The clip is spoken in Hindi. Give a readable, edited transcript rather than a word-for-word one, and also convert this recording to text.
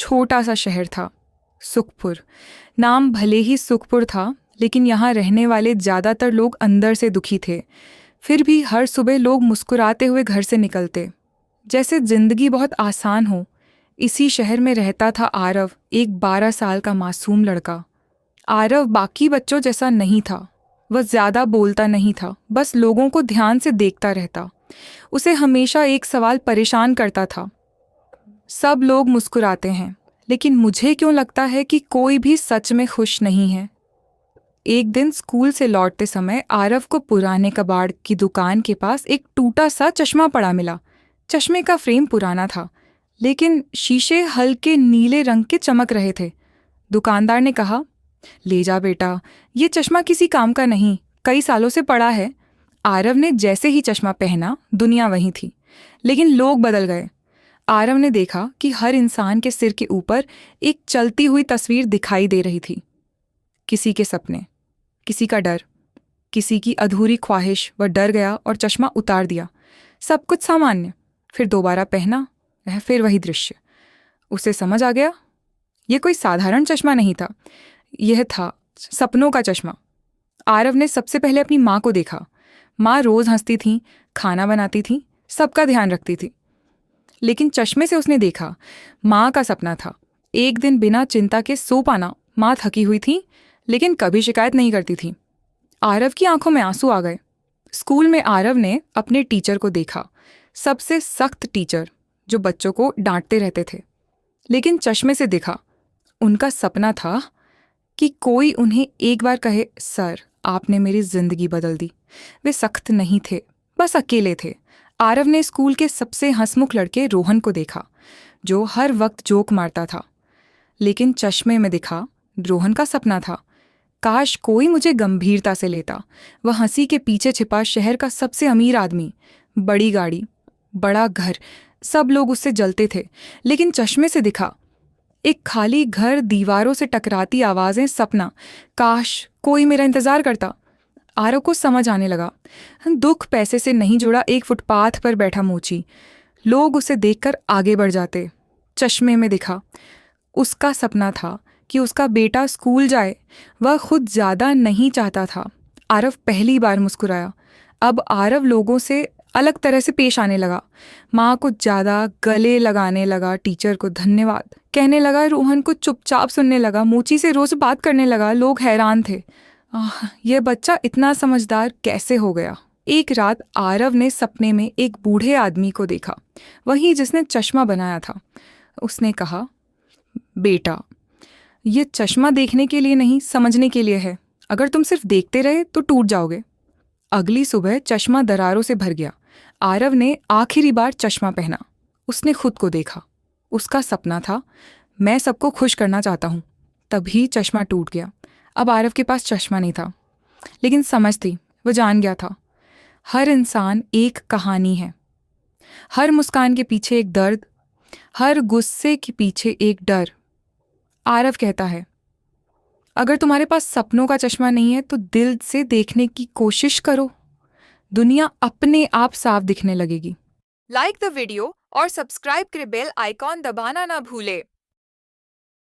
छोटा सा शहर था, सुखपुर। नाम भले ही सुखपुर था, लेकिन यहाँ रहने वाले ज़्यादातर लोग अंदर से दुखी थे। फिर भी हर सुबह लोग मुस्कुराते हुए घर से निकलते, जैसे जिंदगी बहुत आसान हो। इसी शहर में रहता था आरव, एक 12 साल का मासूम लड़का। आरव बाकी बच्चों जैसा नहीं था। वह ज़्यादा बोलता नहीं था, बस लोगों को ध्यान से देखता रहता। उसे हमेशा एक सवाल परेशान करता था, सब लोग मुस्कुराते हैं, लेकिन मुझे क्यों लगता है कि कोई भी सच में खुश नहीं है। एक दिन स्कूल से लौटते समय आरव को पुराने कबाड़ की दुकान के पास एक टूटा सा चश्मा पड़ा मिला। चश्मे का फ्रेम पुराना था, लेकिन शीशे हल्के नीले रंग के चमक रहे थे। दुकानदार ने कहा, ले जा बेटा, ये चश्मा किसी काम का नहीं, कई सालों से पड़ा है। आरव ने जैसे ही चश्मा पहना, दुनिया वहीं थी, लेकिन लोग बदल गए। आरव ने देखा कि हर इंसान के सिर के ऊपर एक चलती हुई तस्वीर दिखाई दे रही थी। किसी के सपने, किसी का डर, किसी की अधूरी ख्वाहिश। वह डर गया और चश्मा उतार दिया। सब कुछ सामान्य। फिर दोबारा पहना, फिर वही दृश्य। उसे समझ आ गया, यह कोई साधारण चश्मा नहीं था, यह था सपनों का चश्मा। आरव ने सबसे पहले अपनी माँ को देखा। माँ रोज हंसती थी, खाना बनाती थी, सबका ध्यान रखती थी। लेकिन चश्मे से उसने देखा, माँ का सपना था, एक दिन बिना चिंता के सो पाना। माँ थकी हुई थी, लेकिन कभी शिकायत नहीं करती थी। आरव की आंखों में आंसू आ गए। स्कूल में आरव ने अपने टीचर को देखा, सबसे सख्त टीचर जो बच्चों को डांटते रहते थे। लेकिन चश्मे से देखा, उनका सपना था कि कोई उन्हें एक बार कहे, सर आपने मेरी जिंदगी बदल दी। वे सख्त नहीं थे, बस अकेले थे। आरव ने स्कूल के सबसे हंसमुख लड़के रोहन को देखा, जो हर वक्त जोक मारता था। लेकिन चश्मे में दिखा, रोहन का सपना था, काश कोई मुझे गंभीरता से लेता। वह हंसी के पीछे छिपा शहर का सबसे अमीर आदमी, बड़ी गाड़ी, बड़ा घर, सब लोग उससे जलते थे। लेकिन चश्मे से दिखा, एक खाली घर, दीवारों से टकराती आवाजें, सपना, काश कोई मेरा इंतजार करता। आरव को समझ आने लगा, दुख पैसे से नहीं जुड़ा। एक फुटपाथ पर बैठा मोची, लोग उसे देखकर आगे बढ़ जाते। चश्मे में दिखा, उसका सपना था कि उसका बेटा स्कूल जाए। वह खुद ज्यादा नहीं चाहता था। आरव पहली बार मुस्कुराया। अब आरव लोगों से अलग तरह से पेश आने लगा। माँ को ज्यादा गले लगाने लगा, टीचर को धन्यवाद कहने लगा, रोहन को चुपचाप सुनने लगा, मोची से रोज बात करने लगा। लोग हैरान थे, यह बच्चा इतना समझदार कैसे हो गया। एक रात आरव ने सपने में एक बूढ़े आदमी को देखा, वही जिसने चश्मा बनाया था। उसने कहा, बेटा ये चश्मा देखने के लिए नहीं, समझने के लिए है। अगर तुम सिर्फ देखते रहे तो टूट जाओगे। अगली सुबह चश्मा दरारों से भर गया। आरव ने आखिरी बार चश्मा पहना। उसने खुद को देखा। उसका सपना था, मैं सबको खुश करना चाहता हूँ। तभी चश्मा टूट गया। अब आरव के पास चश्मा नहीं था, लेकिन समझ थी। वो जान गया था, हर इंसान एक कहानी है। हर मुस्कान के पीछे एक दर्द, हर गुस्से के पीछे एक डर। आरव कहता है, अगर तुम्हारे पास सपनों का चश्मा नहीं है तो दिल से देखने की कोशिश करो, दुनिया अपने आप साफ दिखने लगेगी। लाइक द वीडियो और सब्सक्राइब करे बेल आइकॉन दबाना ना भूले।